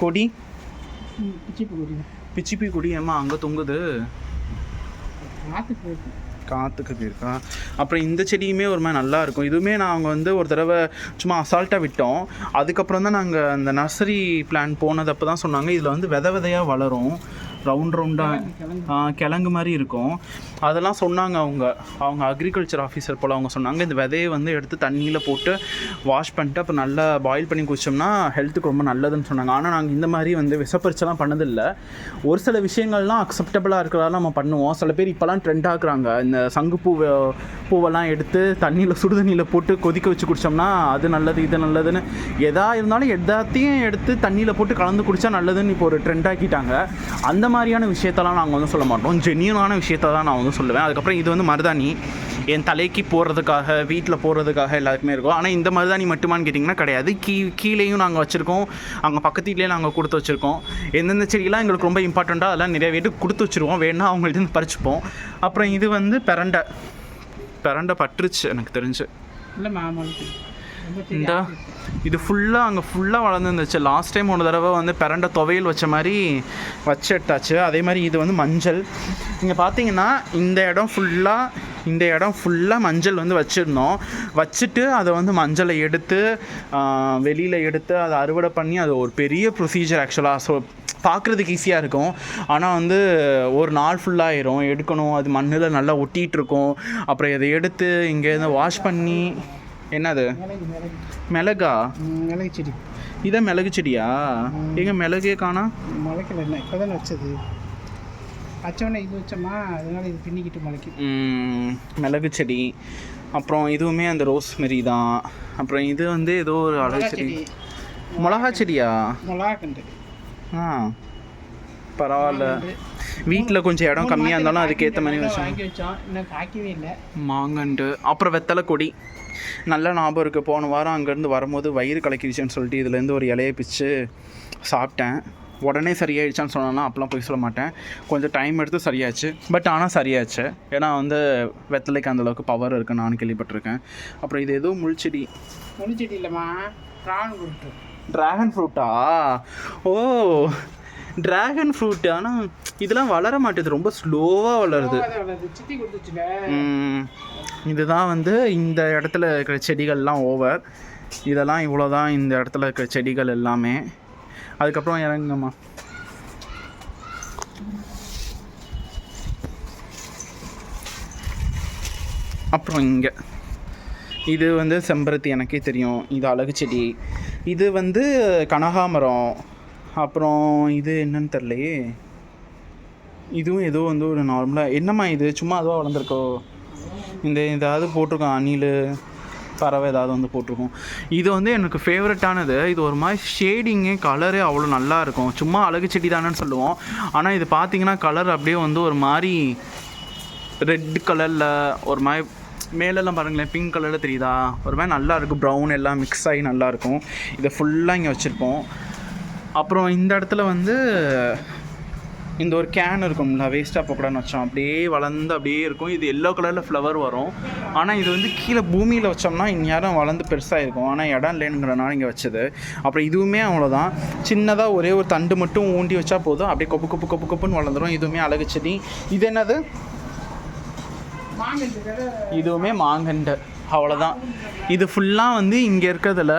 கொடி, பிச்சிப்பி கொடி. ஏமா அங்கே தொங்குது? காற்றுக்கு போயிருக்கா? அப்புறம் இந்த செடியுமே ஒரு மாதிரி நல்லா இருக்கும். இதுவுமே நாங்கள் வந்து ஒரு தடவை சும்மா அசால்ட்டாக விட்டோம். அதுக்கப்புறம் தான் நாங்கள் அந்த நர்சரி பிளான் போனதப்போ தான் சொன்னாங்க இதில் வந்து விதையாக வளரும், ரவுண்டாக கிழங்கு மாதிரி இருக்கும். அதெல்லாம் சொன்னாங்க அவங்க அக்ரிகல்ச்சர் ஆஃபீஸர் போல். அவங்க சொன்னாங்க இந்த விதையை வந்து எடுத்து தண்ணியில் போட்டு வாஷ் பண்ணிட்டு அப்புறம் நல்லா பாயில் பண்ணி குடித்தோம்னா ஹெல்த்துக்கு ரொம்ப நல்லதுன்னு சொன்னாங்க. ஆனால் நாங்கள் இந்த மாதிரி வந்து விஷப்பரிச்செல்லாம் பண்ணதில்லை. ஒரு சில விஷயங்கள்லாம் அக்செப்டபுளாக இருக்கிறதால நம்ம பண்ணுவோம். சில பேர் இப்போலாம் ட்ரெண்ட் ஆக்குறாங்க. இந்த சங்கு பூவெல்லாம் எடுத்து தண்ணியில் சுடுதண்ணியில் போட்டு கொதிக்க வச்சு குடித்தோம்னா அது நல்லது இது நல்லதுன்னு. எதா இருந்தாலும் எல்லாத்தையும் எடுத்து தண்ணியில் போட்டு கலந்து குடித்தா நல்லதுன்னு இப்போ ஒரு ட்ரெண்ட் ஆக்கிட்டாங்க. அந்த மாதிரியான விஷயத்தெல்லாம் நாங்கள் வந்து சொல்ல மாட்டோம். ஜென்யூனான விஷயத்தை தான் நான் வந்து சொல்லுவேன். அதுக்கப்புறம் இது வந்து மருதாணி. என் தலைக்கு போடுறதுக்காக, வீட்டில் போடுறதுக்காக எல்லாருக்குமே இருக்கும். ஆனால் இந்த மருதாணி மட்டுமான்னு கேட்டிங்கன்னா கிடையாது. கீழேயும் நாங்கள் வச்சுருக்கோம். அங்கே பக்கத்து வீட்லேயே நாங்கள் கொடுத்து வச்சுருக்கோம். எந்தெந்த செடியெல்லாம் எங்களுக்கு ரொம்ப இம்பார்ட்டண்ட்டாக அதெல்லாம் நிறைய வீட்டுக்கு கொடுத்து வச்சுருவோம். வேணால் அவங்கள்ட்ட பறிச்சுப்போம். அப்புறம் இது வந்து பெரண்டை பட்டுருச்சு எனக்கு தெரிஞ்சு. இல்லை மாமல்லி இந்த இது ஃபுல்லாக அங்கே ஃபுல்லாக வளர்ந்துருந்துச்சு. லாஸ்ட் டைம் ஒரு தடவை வந்து பெரண்டை துவையல் வச்ச மாதிரி வச்சு எடுத்தாச்சு. அதே மாதிரி இது வந்து மஞ்சள். இங்கே பார்த்தீங்கன்னா இந்த இடம் ஃபுல்லாக மஞ்சள் வந்து வச்சுருந்தோம். வச்சுட்டு அதை வந்து மஞ்சளை எடுத்து வெளியில் எடுத்து அதை அறுவடை பண்ணி அது ஒரு பெரிய ப்ரொசீஜர் ஆக்சுவலாக. ஸோ பார்க்குறதுக்கு ஈஸியாக இருக்கும், ஆனால் வந்து ஒரு நாள் ஃபுல்லாகிடும் எடுக்கணும். அது மண்ணில் நல்லா ஒட்டிகிட்டு இருக்கும். அப்புறம் இதை எடுத்து இங்கேருந்து வாஷ் பண்ணி. என்னது? மிளகா? மிளகு செடி. இதான் மிளகு செடியா? எங்க மிளகே காணா? முளைக்கல, என்ன இப்போ தான் வச்சது. வச்சோடனே இது வச்சோமா, அதனால இது பின்னிக்கிட்டு முளைக்கும். மிளகு செடி. அப்புறம் இதுவுமே அந்த ரோஸ் மாரி தான். அப்புறம் இது வந்து ஏதோ ஒரு அழகு செடி. மிளகா செடியா? மிளகா கண்டு. பரவாயில்ல. வீட்டில் கொஞ்சம் இடம் கம்மியாக இருந்தாலும் அதுக்கேற்ற மாதிரி வச்சோம். இன்னும் காய்க்கவே இல்லை. மாங்கண்டு. அப்புறம் வெத்தலை கொடி. நல்ல ஞாபகம் இருக்குது. போன வாரம் அங்கேருந்து வரும்போது வயிறு கலக்கிடுச்சுன்னு சொல்லிட்டு இதுலேருந்து ஒரு இலையை பிச்சு சாப்பிட்டேன். உடனே சரியாயிடுச்சான்னு சொன்னாலும் அப்போலாம் போய் சொல்ல மாட்டேன். கொஞ்சம் டைம் எடுத்து சரியாச்சு. பட் ஆனால் சரியாச்சு. ஏன்னா வந்து வெத்தலைக்கு அந்தளவுக்கு பவர் இருக்குன்னு நான் கேள்விப்பட்டிருக்கேன். அப்புறம் இது ஏதோ முள்செடி இல்லைம்மா, ட்ராகன் ஃப்ரூட்டா? ஓ, ட்ராகன் ஃப்ரூட். ஆனால் இதெல்லாம் வளர மாட்டேது, ரொம்ப ஸ்லோவாக வளருது. இதுதான் வந்து இந்த இடத்துல இருக்கிற செடிகள்லாம் ஓவர். இதெல்லாம் இவ்வளோ தான் இந்த இடத்துல இருக்கிற செடிகள் எல்லாமே. அதுக்கப்புறம் இறங்குங்கம்மா. அப்புறம் இங்கே இது வந்து செம்பருத்தி, எனக்கே தெரியும். இது அழகு செடி. இது வந்து கனகாமரம். அப்புறம் இது என்னன்னு தெரியலையே. இதுவும் ஏதோ வந்து ஒரு நார்மலாக. என்னம்மா இது சும்மா அதுவாக வளர்ந்துருக்கோ? இந்த ஏதாவது போட்டிருக்கோம் அணில். பறவை ஏதாவது வந்து போட்டிருக்கும். இது வந்து எனக்கு ஃபேவரட்டானது. இது ஒரு மாதிரி ஷேடிங்கு கலரு அவ்வளோ நல்லாயிருக்கும். சும்மா அழகு செடி தானேன்னு சொல்லுவோம், ஆனால் இது பார்த்திங்கன்னா கலர் அப்படியே வந்து ஒரு மாதிரி ரெட் கலரில் ஒரு மாதிரி மேலெல்லாம் பாருங்களேன் பிங்க் கலரில் தெரியுதா, ஒரு மாதிரி நல்லாயிருக்கும். ப்ரௌன் எல்லாம் மிக்ஸ் ஆகி நல்லாயிருக்கும். இதை ஃபுல்லாக இங்கே வச்சுருப்போம். அப்புறம் இந்த இடத்துல வந்து இந்த ஒரு கேன் இருக்கும்ல, வேஸ்ட்டாக போக்கூடாதுன்னு வச்சோம். அப்படியே வளர்ந்து அப்படியே இருக்கும். இது எல்லோ கலரில் ஃப்ளவர் வரும். ஆனால் இது வந்து கீழே பூமியில் வச்சோம்னா இந்நேரம் வளர்ந்து பெருசாக இருக்கும். ஆனால் இடம் இல்லைங்கிறனால இங்கே வச்சது. அப்புறம் இதுவுமே அவ்வளோதான், சின்னதாக ஒரே ஒரு தண்டு மட்டும் ஊண்டி வச்சா போதும், அப்படியே கொப்பு கொப்பு கொப்பு கொப்புன்னு வளர்ந்துடும். இதுவுமே அழகு செடி. இது என்னது? இதுவுமே மாங்கண்டு. அவ்வளோதான். இது ஃபுல்லாக வந்து இங்கே இருக்கிறதுல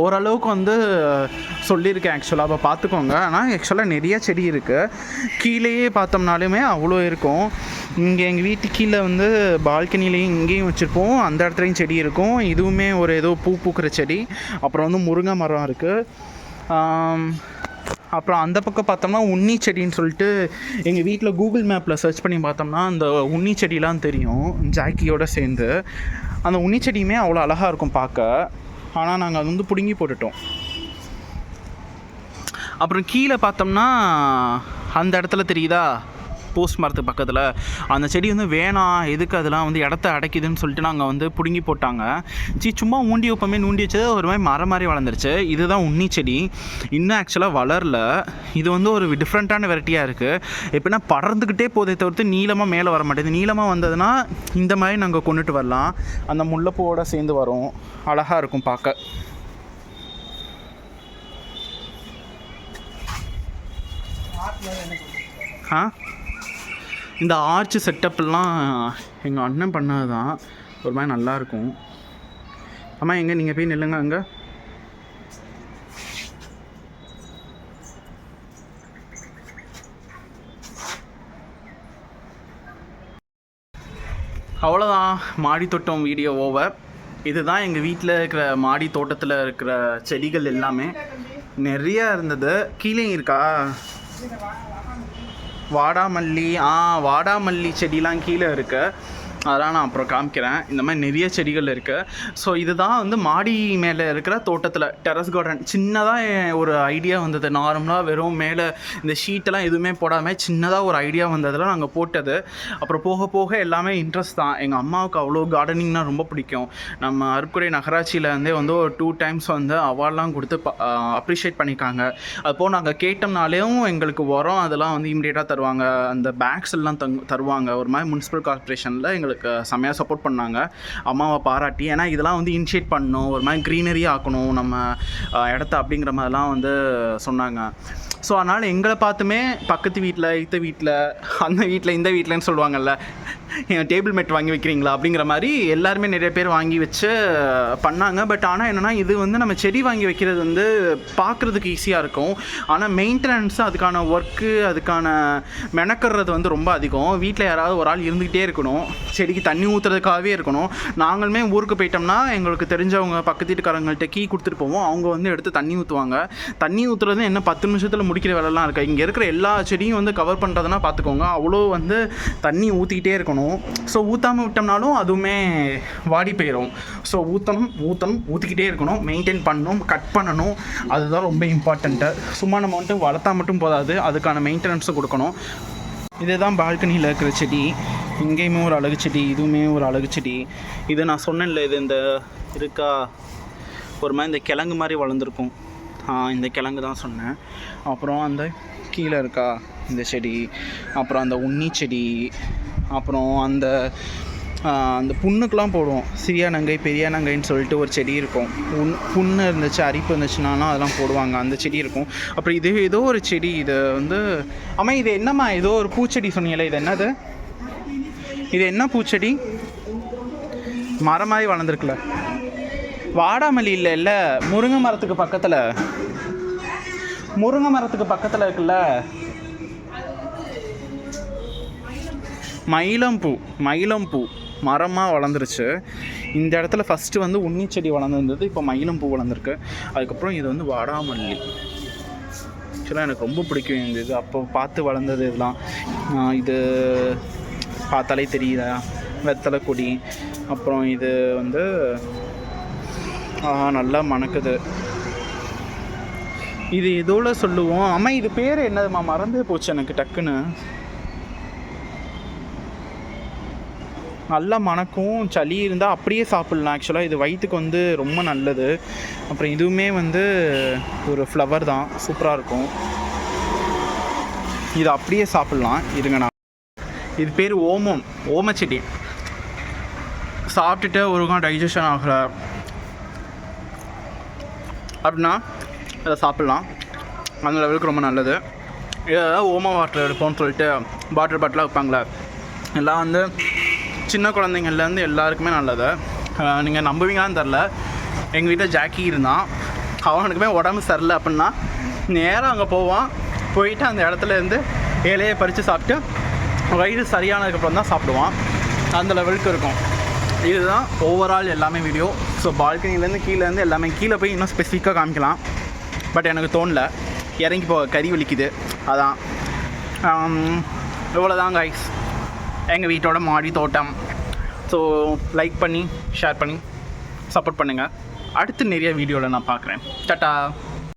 ஓரளவுக்கு வந்து சொல்லியிருக்கேன் ஆக்சுவலாக. அப்போ பார்த்துக்கோங்க. ஆனால் ஆக்சுவலாக நிறைய செடி இருக்குது. கீழேயே பார்த்தோம்னாலுமே அவ்வளோ இருக்கும். இங்கே எங்கள் வீட்டு கீழே வந்து பால்கனிலையும் இங்கேயும் வச்சுருப்போம். அந்த இடத்துலையும் செடி இருக்கும். இதுவுமே ஒரு ஏதோ பூ பூக்கிற செடி. அப்புறம் வந்து முருங்கை மரம் இருக்குது. அப்புறம் அந்த பக்கம் பார்த்தோம்னா உண்ணி செடின்னு சொல்லிட்டு எங்கள் வீட்டில் கூகுள் மேப்பில் சர்ச் பண்ணி பார்த்தோம்னா அந்த உண்ணி செடிலாம் தெரியும் ஜாக்கியோடு சேர்ந்து. அந்த உண்ணி செடியுமே அவ்வளோ அழகாக இருக்கும் பார்க்க. ஆனால் நாங்கள் அது வந்து பிடுங்கி போட்டுட்டோம். அப்புறம் கீழே பார்த்தோம்னா அந்த இடத்துல தெரியுதா போஸ்ட் மரத்துக்கு பக்கத்தில் அந்த செடி வந்து வேணாம், எதுக்கு அதெல்லாம் வந்து இடத்த அடைக்குதுன்னு சொல்லிட்டு நாங்கள் வந்து பிடுங்கி போட்டாங்க. சும்மா ஊண்டி வைப்போமே, நூண்டி வச்சது ஒரு மாதிரி மரம் மாதிரி வளர்ந்துருச்சு. இதுதான் உண்ணி செடி. இன்னும் ஆக்சுவலாக வளரல. இது வந்து ஒரு டிஃப்ரெண்ட்டான வெரைட்டியாக இருக்குது. எப்படின்னா பறந்துக்கிட்டே போதே தவிர்த்து நீளமாக மேலே வர மாட்டேங்குது. நீளமாக வந்ததுன்னா இந்த மாதிரி நாங்கள் கொண்டுட்டு வரலாம். அந்த முல்லைப்பூவோடு சேர்ந்து வரும். அழகாக இருக்கும் பார்க்க. இந்த ஆர்ச் செட்டப்லாம் எங்கள் அண்ணன் பண்ணது தான். ஒரு மாதிரி நல்லாயிருக்கும். அம்மா எங்கே நீங்கள் போய் நில்லுங்க. அங்கே அவ்வளோதான். மாடி தோட்டம் வீடியோ ஓவர். இதுதான் எங்கள் வீட்டில் இருக்கிற மாடி தோட்டத்தில் இருக்கிற செடிகள் எல்லாமே. நிறையா இருந்தது. கீழே இருக்கா வாடாமல்லி. வாடாமல்லி செடிலாம் கீழே இருக்குது. அதெல்லாம் நான் அப்புறம் காமிக்கிறேன். இந்த மாதிரி நிறைய செடிகள் இருக்குது. ஸோ இதுதான் வந்து மாடி மேலே இருக்கிற தோட்டத்தில் டெரஸ் கார்டன். சின்னதாக ஒரு ஐடியா வந்தது. நார்மலாக வெறும் மேலே இந்த ஷீட்டெல்லாம் எதுவுமே போடாமல் சின்னதாக ஒரு ஐடியா வந்ததில் நாங்கள் போட்டது. அப்புறம் போக போக எல்லாமே இன்ட்ரெஸ்ட் தான். எங்கள் அம்மாவுக்கு அவ்வளோ கார்டனிங்னால் ரொம்ப பிடிக்கும். நம்ம அருப்புக்கோட்டை நகராட்சியிலேருந்தே வந்து ஒரு 2 times வந்து அவார்ட்லாம் கொடுத்து அப்ரிஷியேட் பண்ணியிருக்காங்க. அப்போது நாங்கள் கேட்டோம்னாலேயும் எங்களுக்கு உரம் அதெல்லாம் வந்து இமீடியட்டாக தருவாங்க. அந்த பேக்ஸ் எல்லாம் தருவாங்க. ஒரு மாதிரி முனிசிபல் கார்பரேஷனில் எங்களுக்கு செம்மையாக சப்போர்ட் பண்ணாங்க, அம்மாவை பாராட்டி. ஏன்னா இதெல்லாம் வந்து இனிஷியேட் பண்ணணும், ஒரு மாதிரி க்ரீனரி ஆக்கணும் நம்ம இடத்த அப்படிங்கிற மாதிரிலாம் வந்து சொன்னாங்க. ஸோ அதனால் எங்களை பார்த்துமே பக்கத்து வீட்டில் அந்த வீட்டில் இந்த வீட்டிலன்னு சொல்லுவாங்கள்ல, டேபிள் மேட் வாங்கி வைக்கிறீங்களா அப்படிங்கிற மாதிரி எல்லாருமே நிறைய பேர் வாங்கி வச்சு பண்ணாங்க. பட் ஆனால் என்னென்னா இது வந்து நம்ம செடி வாங்கி வைக்கிறது வந்து பார்க்குறதுக்கு ஈஸியாக இருக்கும். ஆனால் மெயின்டெனன்ஸ், அதுக்கான ஒர்க்கு, அதுக்கான மெனக்கறது வந்து ரொம்ப அதிகம். வீட்டில் யாராவது ஒரு ஆள் இருந்துக்கிட்டே இருக்கணும், செடிக்கு தண்ணி ஊற்றுறதுக்காகவே இருக்கணும். நாங்களுமே ஊருக்கு போயிட்டோம்னா எங்களுக்கு தெரிஞ்சவங்க பக்கத்து வீட்டுக்காரங்கள்ட்ட கீ கொடுத்துட்டு போவோம். அவங்க வந்து எடுத்து தண்ணி ஊற்றுவாங்க. தண்ணி ஊற்றுறது என்ன 10 நிமிஷத்தில் முடிக்கிற வேலைலாம் இருக்குது. இங்கே இருக்கிற எல்லா செடியும் வந்து கவர் பண்ணுறதுனா பார்த்துக்கோங்க, அவ்வளோ வந்து தண்ணி ஊற்றிக்கிட்டே இருக்கணும். ஸோ ஊற்றாமல் விட்டோம்னாலும் அதுவுமே வாடி போயிடும். ஸோ ஊற்றிக்கிட்டே இருக்கணும், மெயின்டைன் பண்ணணும், கட் பண்ணணும். அதுதான் ரொம்ப இம்பார்ட்டண்ட்டு. சும்மா நம்ம வந்துட்டு வளர்த்தா மட்டும் போதாது, அதுக்கான மெயின்டெனன்ஸும் கொடுக்கணும். இதுதான் பால்கனியில் இருக்கிற செடி. இங்கேயுமே ஒரு அழகு செடி, இதுவுமே ஒரு அழகு செடி. இது நான் சொன்னேன்ல, இது இந்த இருக்கா ஒரு மாதிரி இந்த கிழங்கு மாதிரி வளர்ந்துருக்கும், இந்த கிழங்கு தான் சொன்னேன். அப்புறம் அந்த கீழே இருக்கா இந்த செடி, அப்புறம் அந்த உண்ணி செடி, அப்புறம் அந்த புண்ணுக்கெலாம் போடுவோம் சிறியா நங்கை பெரியா நங்கைன்னு சொல்லிட்டு ஒரு செடி இருக்கும். புண்ணு இருந்துச்சு, அரிப்பு இருந்துச்சுனாலும் அதெல்லாம் போடுவாங்க, அந்த செடி இருக்கும். அப்புறம் இது ஏதோ ஒரு செடி, இது வந்து அம்மா இது என்னம்மா, ஏதோ ஒரு பூச்செடி சொன்னீங்களே, இது என்னது? இது என்ன பூச்செடி? மரம் மாதிரி வளர்ந்துருக்குல்ல, வாடாமல்லி இல்லை, முருங்கை மரத்துக்கு பக்கத்தில் இருக்குல்ல, மயிலம்பூ மரமாக வளர்ந்துருச்சு. இந்த இடத்துல ஃபஸ்ட்டு வந்து உண்ணி செடி வளர்ந்துருந்தது, இப்போ மயிலம்பூ வளர்ந்துருக்கு. அதுக்கப்புறம் இது வந்து வாடாமல்லி. ஆக்சுவலாக எனக்கு ரொம்ப பிடிக்கும் இந்த இது. அப்போ பார்த்து வளர்ந்தது இதெல்லாம். இது பார்த்தாலே தெரியுதா வெத்தலை கொடி. அப்புறம் இது வந்து நல்லா மணக்குது. இது எதோல சொல்லுவோம். அம்மா இது பேர் என்னதுமா? மறந்தே போச்சு எனக்கு டக்குன்னு. நல்லா மணக்கும். சளி இருந்தால் அப்படியே சாப்பிட்லாம். ஆக்சுவலாக இது வயிற்றுக்கு வந்து ரொம்ப நல்லது. அப்புறம் இதுவுமே வந்து ஒரு ஃப்ளவர் தான், சூப்பராக இருக்கும். இது அப்படியே சாப்பிட்லாம். இருங்கண்ணா, இது பேர் ஓமச்செடி. சாப்பிட்டுட்டு ஒருக்கா டைஜஷன் ஆகலை அப்படின்னா அதை சாப்பிட்லாம். அந்த லெவலுக்கு ரொம்ப நல்லது. ஏதாவது ஓம வாட்டர் எடுப்போம்னு சொல்லிட்டு பாட்டிலாக வைப்பாங்களே, எல்லாம் வந்து சின்ன குழந்தைங்கள்லேருந்து எல்லாருக்குமே நல்லது. நீங்கள் நம்புவீங்களான்னு தெரில, எங்கள் வீட்டில் ஜாக்கி இருந்தான். அவனுக்குமே உடம்பு சரியில்லை அப்படின்னா நேராக அங்கே போவான். போயிட்டு அந்த இடத்துல இருந்து இலையை பறித்து சாப்பிட்டு வயிறு சரியானதுக்கப்புறம் தான் சாப்பிடுவான். அந்த லெவலுக்கு இருக்கும். இதுதான் ஓவரால் எல்லாமே வீடியோ. ஸோ பால்கனிலேருந்து கீழேருந்து எல்லாமே கீழே போய் இன்னும் ஸ்பெசிஃபிக்காக காமிக்கலாம். பட் எனக்கு தோணல, இறங்கி கறி வலிக்குது. அதான் இவ்வளோதான் கைஸ் எங்கள் வீட்டோட மாடி தோட்டம். ஸோ லைக் பண்ணி ஷேர் பண்ணி சப்போர்ட் பண்ணுங்கள். அடுத்து நிறைய வீடியோவில் நான் பார்க்குறேன். டாட்டா.